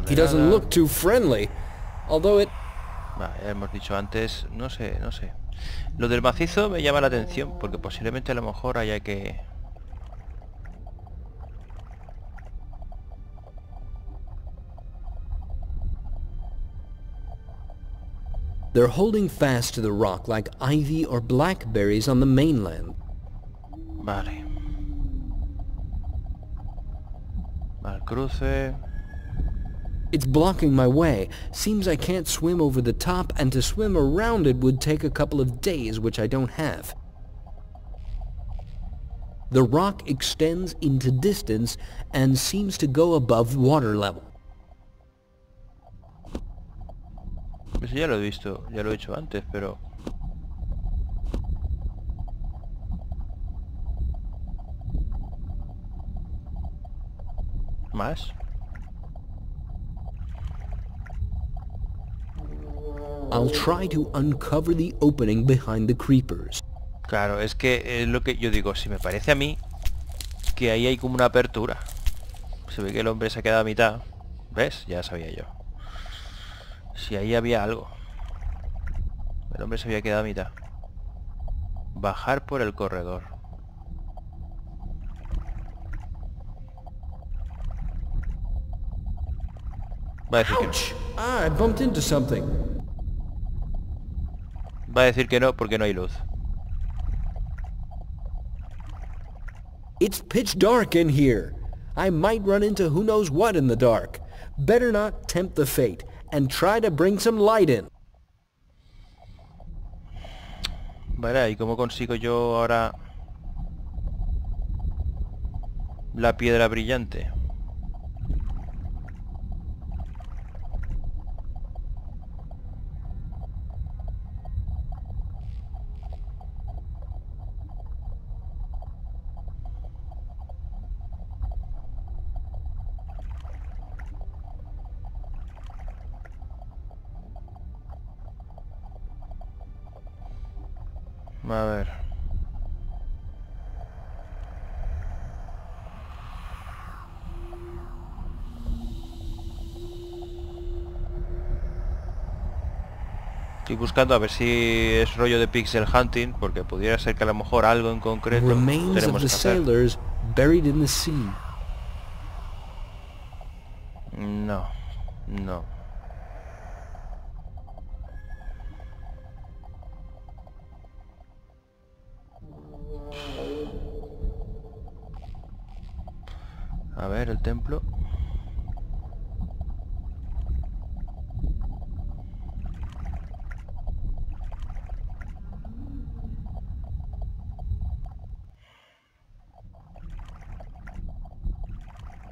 He doesn't look too friendly, although it... Vale, ya hemos dicho antes, no sé. Lo del macizo me llama la atención, porque posiblemente a lo mejor haya que... They're holding fast to the rock like ivy or blackberries on the mainland. Vale. Al cruce... It's blocking my way. Seems I can't swim over the top, and to swim around it would take a couple of days, which I don't have. The rock extends into distance and seems to go above water level. Eso ya lo he visto, ya lo he hecho antes, pero... ¿Más? I'll try to uncover the opening behind the creepers. Claro, es que es lo que yo digo, si me parece a mí que ahí hay como una apertura. Se ve que el hombre se ha quedado a mitad. ¿Ves? Ya sabía yo. Si ahí había algo. El hombre se había quedado a mitad. Bajar por el corredor. Va a decir que no. I bumped into something. Va a decir que no porque no hay luz. It's pitch dark in here. I might run into who knows what in the dark. Better not tempt the fate and try to bring some light in. Vale, ¿y cómo consigo yo ahora la piedra brillante? A ver. Estoy buscando a ver si es rollo de pixel hunting, porque pudiera ser que a lo mejor algo en concreto Remains of tenemos the que hacer. sailors buried in the sea. No, no. A ver, el templo.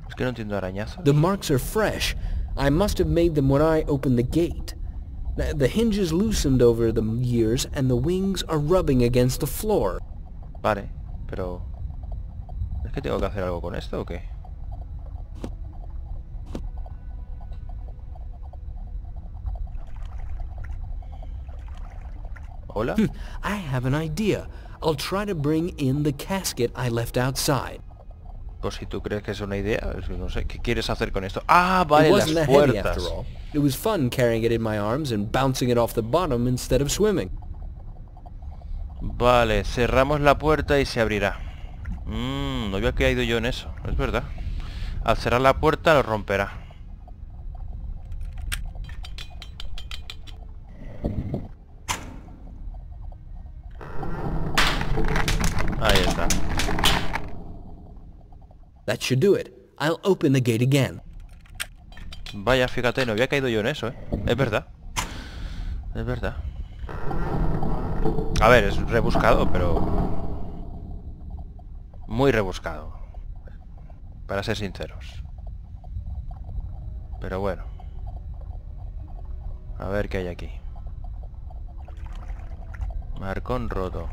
Es que no entiendo arañazos. The marks are fresh. I must have made them when I opened the gate. The hinges loosened over the years and the wings are rubbing against the floor. Vale, pero... ¿Es que tengo que hacer algo con esto o qué? ¿Hola? I have an idea. I'll try to bring in the casket I left outside. Pues si tú crees que es una idea, es que no sé, ¿qué quieres hacer con esto? Ah, vale, It las wasn't that heavy puertas. after all. It was fun carrying it in my arms and bouncing it off the bottom instead of swimming. Vale, cerramos la puerta y se abrirá. No había caído yo en eso, es verdad. Al cerrar la puerta lo romperá. Ahí está. That should do it. I'll open the gate again. Vaya, fíjate, no había caído yo en eso, ¿eh? Es verdad. Es verdad. A ver, es rebuscado, pero... muy rebuscado. Para ser sinceros. Pero bueno. A ver qué hay aquí. Marcón roto.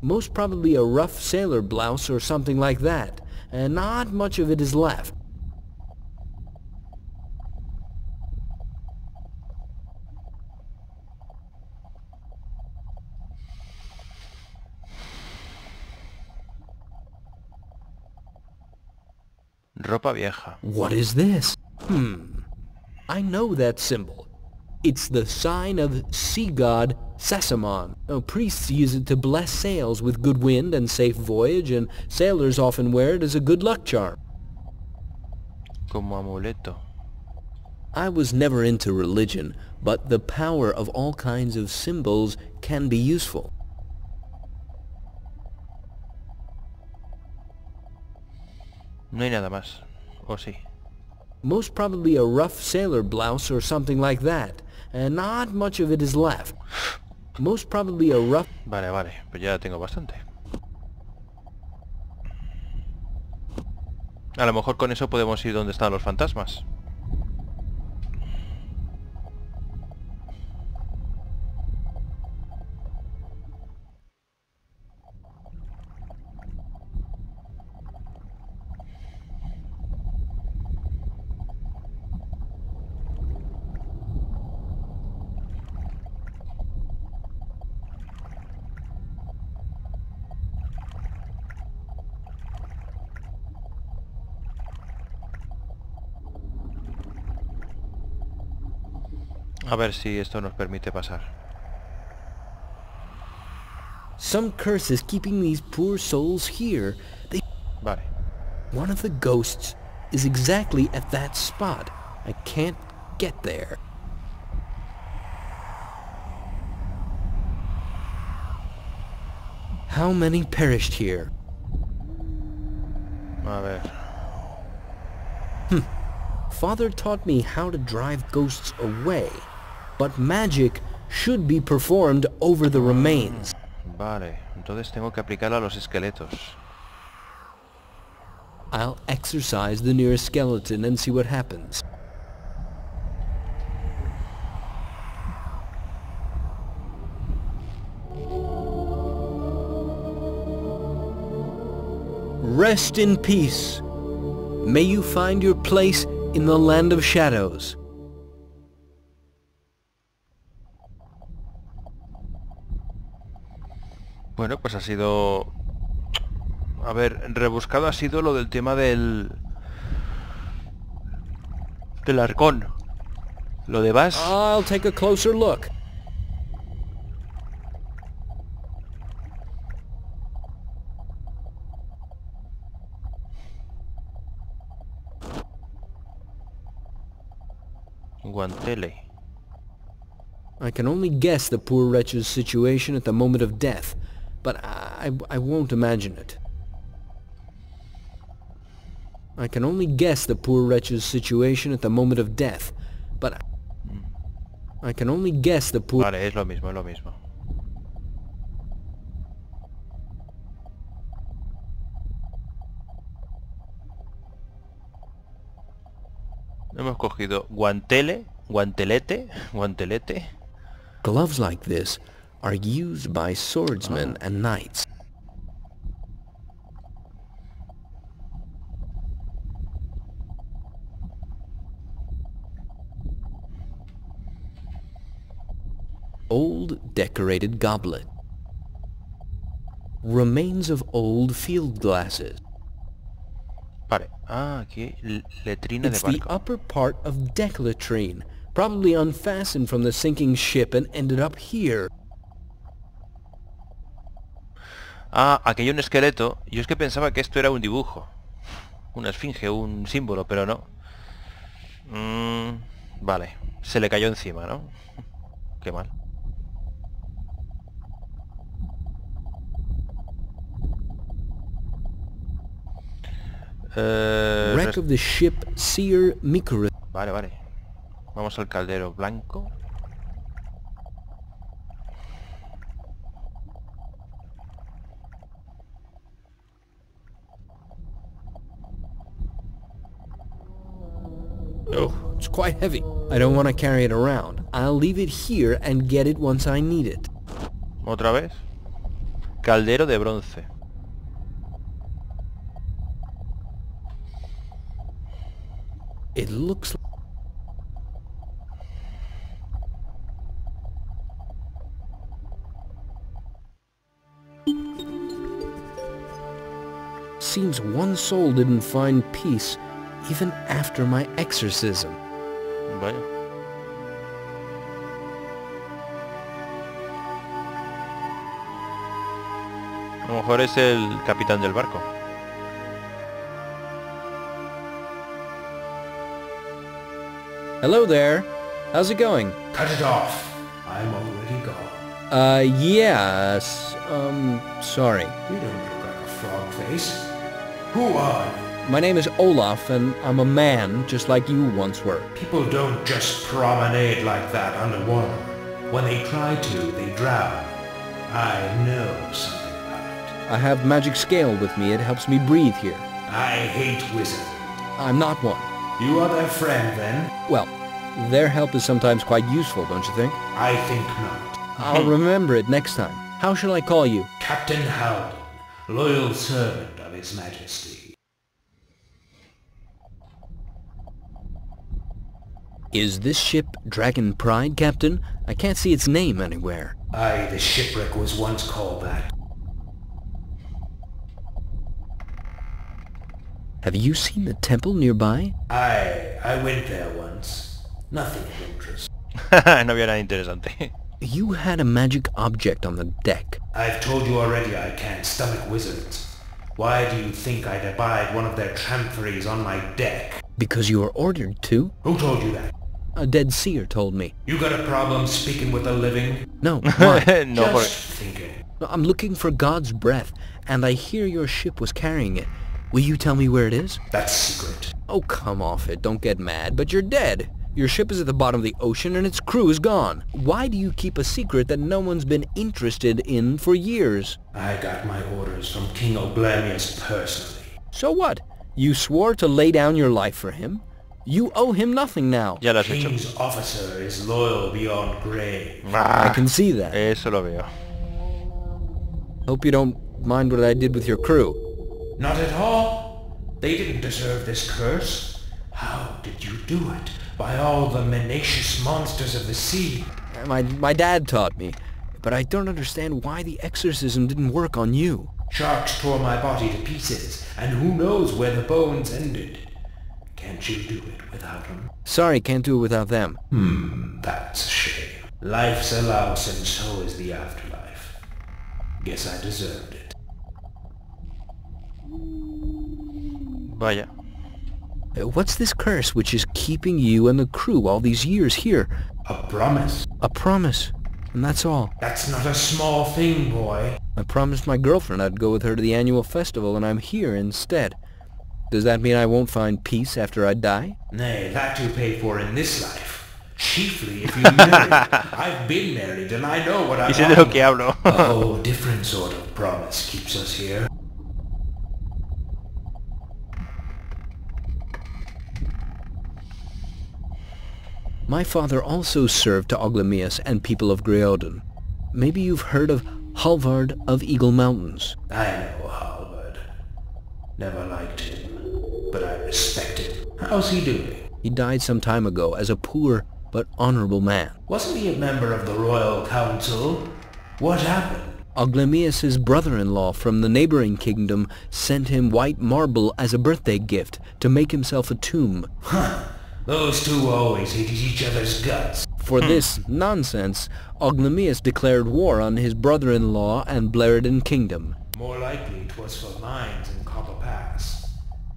Most probably a rough sailor blouse or something like that, and not much of it is left. Ropa vieja. What is this? I know that symbol. It's the sign of sea god Sesamon. Priests use it to bless sails with good wind and safe voyage, and sailors often wear it as a good luck charm. Como amuleto. I was never into religion, but the power of all kinds of symbols can be useful. No hay nada más. ¿O sí? Most probably a rough sailor blouse or something like that, and not much of it is left. Most probably a rough... Vale, vale. Pues ya tengo bastante. A lo mejor con eso podemos ir donde están los fantasmas. A ver si esto nos permite pasar. Some curse is keeping these poor souls here. Vale. One of the ghosts is exactly at that spot. I can't get there. How many perished here? A ver. Father taught me how to drive ghosts away, but magic should be performed over the remains. Vale, entonces tengo que aplicarla a los esqueletos. I'll exorcise the nearest skeleton and see what happens. Rest in peace. May you find your place in the land of shadows. Bueno, pues ha sido... A ver, rebuscado ha sido lo del tema del arcón. Lo de Vas... I'll take a closer look. Guantele. I can only guess the poor wretch's situation at the moment of death, but I won't imagine it. I can only guess the poor wretch's situation at the moment of death, but I can only guess the poor... Vale, es lo mismo, es lo mismo. Hemos cogido guantelete. Gloves like this are used by swordsmen and knights. Old decorated goblet. Remains of old field glasses. Vale. Ah, aquí letrina de It's the barco. upper part of deck latrine, probably unfastened from the sinking ship and ended up here. Ah, aquí hay un esqueleto. Yo es que pensaba que esto era un dibujo. Una esfinge, un símbolo, pero no. Vale. Se le cayó encima, ¿no? Qué mal. Wreck of the ship Seer Mikuru. Vale, vale. Vamos al caldero blanco. Oh, it's quite heavy. I don't want to carry it around. I'll leave it here and get it once I need it. ¿Otra vez? Caldero de bronce. It looks like... Seems one soul didn't find peace even after my exorcism. Vaya. A lo mejor es el capitán del barco. Hello there. How's it going? Cut it off. I'm already gone. Yes. Sorry. You don't look like a frog face. Who are you? My name is Olaf, and I'm a man, just like you once were. People don't just promenade like that underwater. When they try to, they drown. I know something about it. I have magic scale with me. It helps me breathe here. I hate wizards. I'm not one. You are their friend, then? Well, their help is sometimes quite useful, don't you think? I think not. I'll remember it next time. How shall I call you? Captain Howden, loyal servant of His Majesty. Is this ship Dragon Pride, Captain? I can't see its name anywhere. Aye, the shipwreck was once called that. Have you seen the temple nearby? Aye, I went there once. Nothing of interest. No había nada interesante. You had a magic object on the deck. I've told you already I can't stomach wizards. Why do you think I'd abide one of their trumperies on my deck? Because you were ordered to? Who told you that? A dead seer told me. You got a problem speaking with the living? No, why? No, Just thinking. I'm looking for God's breath, and I hear your ship was carrying it. Will you tell me where it is? That's secret. Oh, come off it. Don't get mad. But you're dead. Your ship is at the bottom of the ocean and its crew is gone. Why do you keep a secret that no one's been interested in for years? I got my orders from King Oglamius personally. So what? You swore to lay down your life for him? You owe him nothing now. Ya lo has hecho. King's officer is loyal beyond grave. I can see that. Eso lo veo. Hope you don't mind what I did with your crew. Not at all. They didn't deserve this curse. How did you do it? By all the menacious monsters of the sea. My dad taught me, but I don't understand why the exorcism didn't work on you. Sharks tore my body to pieces, and who knows where the bones ended. Can't you do it without them? Sorry, can't do it without them. That's a shame. Life's a louse and so is the afterlife. Guess I deserved it. Vaya. What's this curse which is keeping you and the crew all these years here? A promise. A promise. And that's all. That's not a small thing, boy. I promised my girlfriend I'd go with her to the annual festival, and I'm here instead. Does that mean I won't find peace after I die? Nay, that you pay for in this life. Chiefly if you marry. I've been married and I know what I'm Y sé de lo que hablo. A whole different sort of promise keeps us here. My father also served to Oglamius and people of Greodon. Maybe you've heard of Halvard of Eagle Mountains. I know Halvard. Never liked him, but I respect him. How's he doing? He died some time ago as a poor but honorable man. Wasn't he a member of the Royal Council? What happened? Oglamius' brother-in-law from the neighboring kingdom sent him white marble as a birthday gift to make himself a tomb. Huh. Those two always hated each other's guts. For this nonsense, Oglamius declared war on his brother-in-law and Bleredin Kingdom. More likely 'twas for mines in Copper Pass.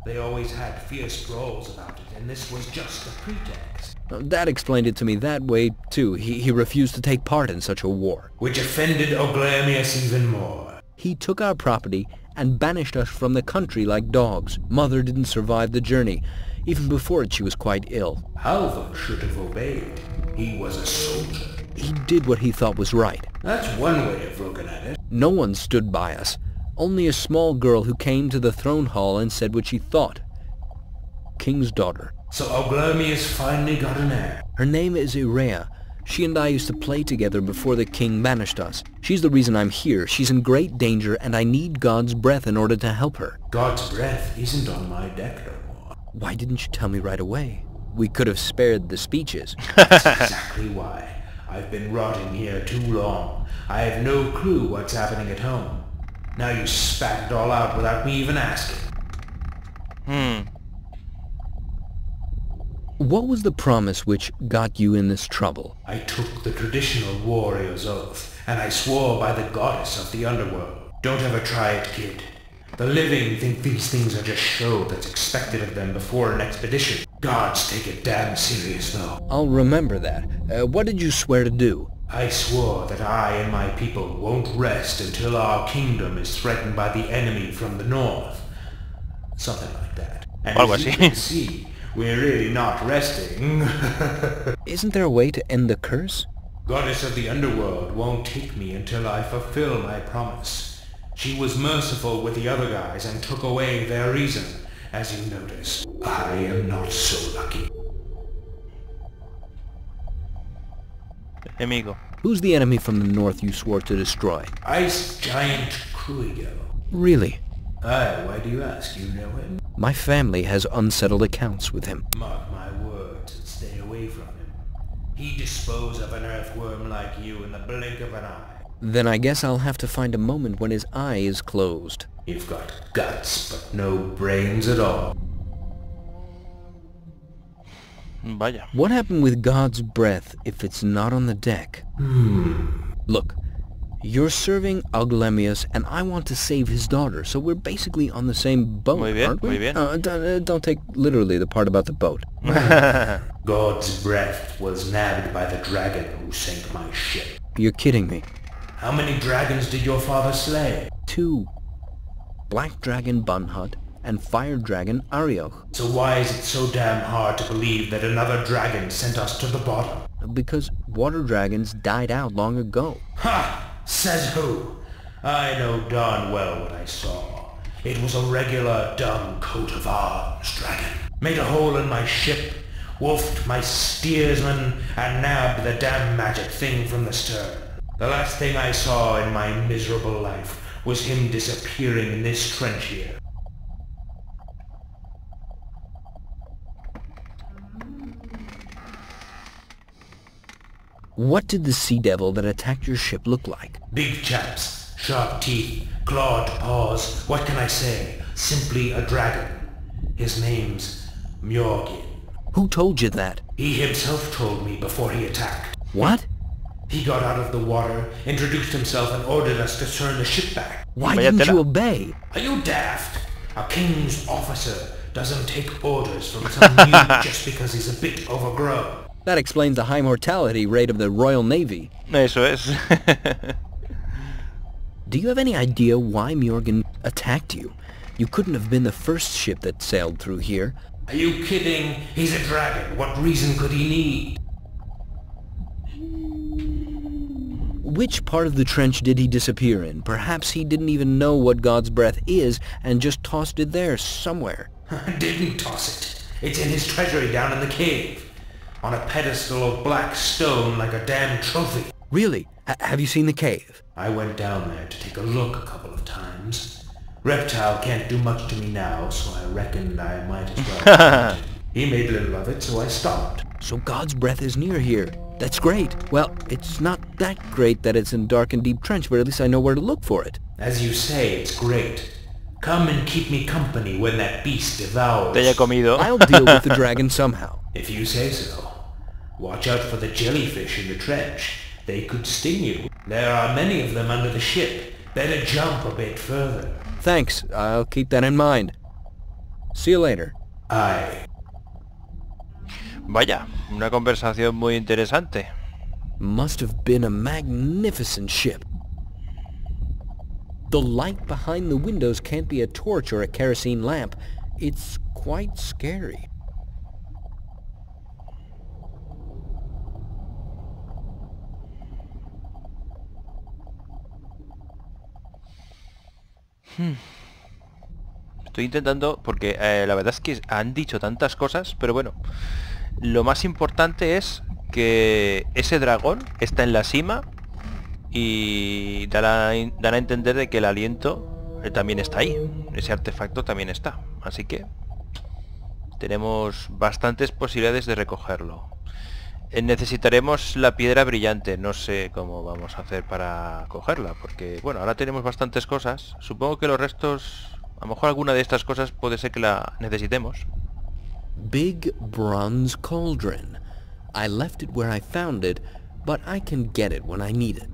They always had fierce brawls about it, and this was just a pretext. Dad explained it to me that way, too. He refused to take part in such a war. Which offended Oglamius even more. He took our property and banished us from the country like dogs. Mother didn't survive the journey. Even before it, she was quite ill. Halvard should have obeyed. He was a soldier. He did what he thought was right. That's one way of looking at it. No one stood by us. Only a small girl who came to the throne hall and said what she thought. King's daughter. So Oglamius finally got an heir. Her name is Irea. She and I used to play together before the king banished us. She's the reason I'm here. She's in great danger and I need God's breath in order to help her. God's breath isn't on my deck no more. Why didn't you tell me right away? We could have spared the speeches. That's exactly why. I've been rotting here too long. I have no clue what's happening at home. Now you spat it all out without me even asking. What was the promise which got you in this trouble? I took the traditional warrior's oath, and I swore by the goddess of the underworld. Don't ever try it, kid. The living think these things are just show that's expected of them before an expedition. Gods take it damn serious, though. I'll remember that. What did you swear to do? I swore that I and my people won't rest until our kingdom is threatened by the enemy from the north. Something like that. And as you can see, we're really not resting. Isn't there a way to end the curse? Goddess of the underworld won't take me until I fulfill my promise. She was merciful with the other guys and took away their reason. As you notice, I am not so lucky. Enemigo. Who's the enemy from the north you swore to destroy? Ice Giant Kruigo. Really? Aye, why do you ask? You know him? My family has unsettled accounts with him. Mark my words and stay away from him. He'd dispose of an earthworm like you in the blink of an eye. Then I guess I'll have to find a moment when his eye is closed. You've got guts, but no brains at all. Vaya. What happened with God's breath if it's not on the deck? Look, you're serving Oglamius and I want to save his daughter, so we're basically on the same boat, Muy bien, aren't we? muy bien. Don't take literally the part about the boat. God's breath was nabbed by the dragon who sank my ship. You're kidding me. How many dragons did your father slay? 2. Black Dragon Bunhut and Fire Dragon Arioch. So why is it so damn hard to believe that another dragon sent us to the bottom? Because water dragons died out long ago. Ha! Says who? I know darn well what I saw. It was a regular dumb coat of arms dragon. Made a hole in my ship, wolfed my steersman, and nabbed the damn magic thing from the stern. The last thing I saw in my miserable life was him disappearing in this trench here. What did the sea devil that attacked your ship look like? Big chaps, sharp teeth, clawed paws, what can I say? Simply a dragon. His name's Mjorgin. Who told you that? He himself told me before he attacked. What? He got out of the water, introduced himself, and ordered us to turn the ship back. Why didn't you obey? Are you daft? A king's officer doesn't take orders from some mute just because he's a bit overgrown. That explains the high mortality rate of the Royal Navy. Eso es. Do you have any idea why Mjorgin attacked you? You couldn't have been the first ship that sailed through here. Are you kidding? He's a dragon. What reason could he need? Which part of the trench did he disappear in? Perhaps he didn't even know what God's breath is and just tossed it there somewhere. Didn't toss it. It's in his treasury down in the cave. On a pedestal of black stone like a damn trophy. Really? Have you seen the cave? I went down there to take a look a couple of times. Reptile can't do much to me now, so I reckoned I might as well. He made little of it, so I stopped. So God's breath is near here. That's great. Well, it's not that great that it's in dark and deep trench, but at least I know where to look for it. As you say, it's great. Come and keep me company when that beast devours. Te haya comido. I'll deal with the dragon somehow. If you say so. Watch out for the jellyfish in the trench. They could sting you. There are many of them under the ship. Better jump a bit further. Thanks. I'll keep that in mind. See you later. Aye. Vaya, una conversación muy interesante. Must have been a magnificent ship. The light behind the windows can't be a torch or a kerosene lamp. It's quite scary. Estoy intentando, porque la verdad es que han dicho tantas cosas, pero bueno, lo más importante es que ese dragón está en la cima y dan a entender de que el aliento también está ahí, ese artefacto también está, así que tenemos bastantes posibilidades de recogerlo. Necesitaremos la piedra brillante, no sé cómo vamos a hacer para cogerla, porque bueno, ahora tenemos bastantes cosas, supongo que los restos, a lo mejor alguna de estas cosas puede ser que la necesitemos. Big bronze cauldron. I left it where I found it, but I can get it when I need it.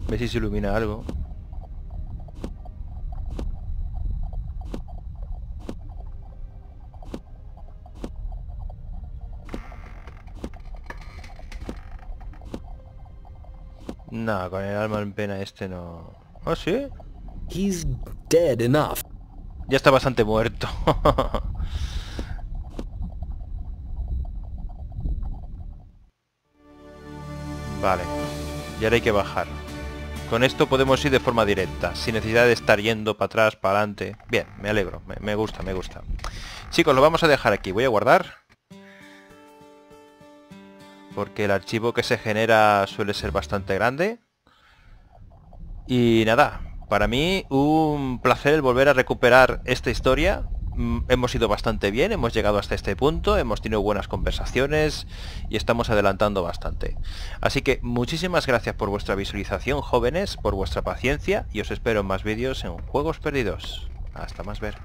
A ver si se ilumina algo. No, con el alma en pena este no... ¿Ah, sí? He's dead enough. Ya está bastante muerto. Vale. Y ahora hay que bajar. Con esto podemos ir de forma directa, sin necesidad de estar yendo para atrás, para adelante. Bien, me alegro, me gusta, me gusta. Chicos, lo vamos a dejar aquí. Voy a guardar. Porque el archivo que se genera suele ser bastante grande. Y nada, para mí un placer el volver a recuperar esta historia. Hemos ido bastante bien, hemos llegado hasta este punto, hemos tenido buenas conversaciones y estamos adelantando bastante. Así que muchísimas gracias por vuestra visualización, jóvenes, por vuestra paciencia, y os espero en más vídeos en Juegos Perdidos. Hasta más ver.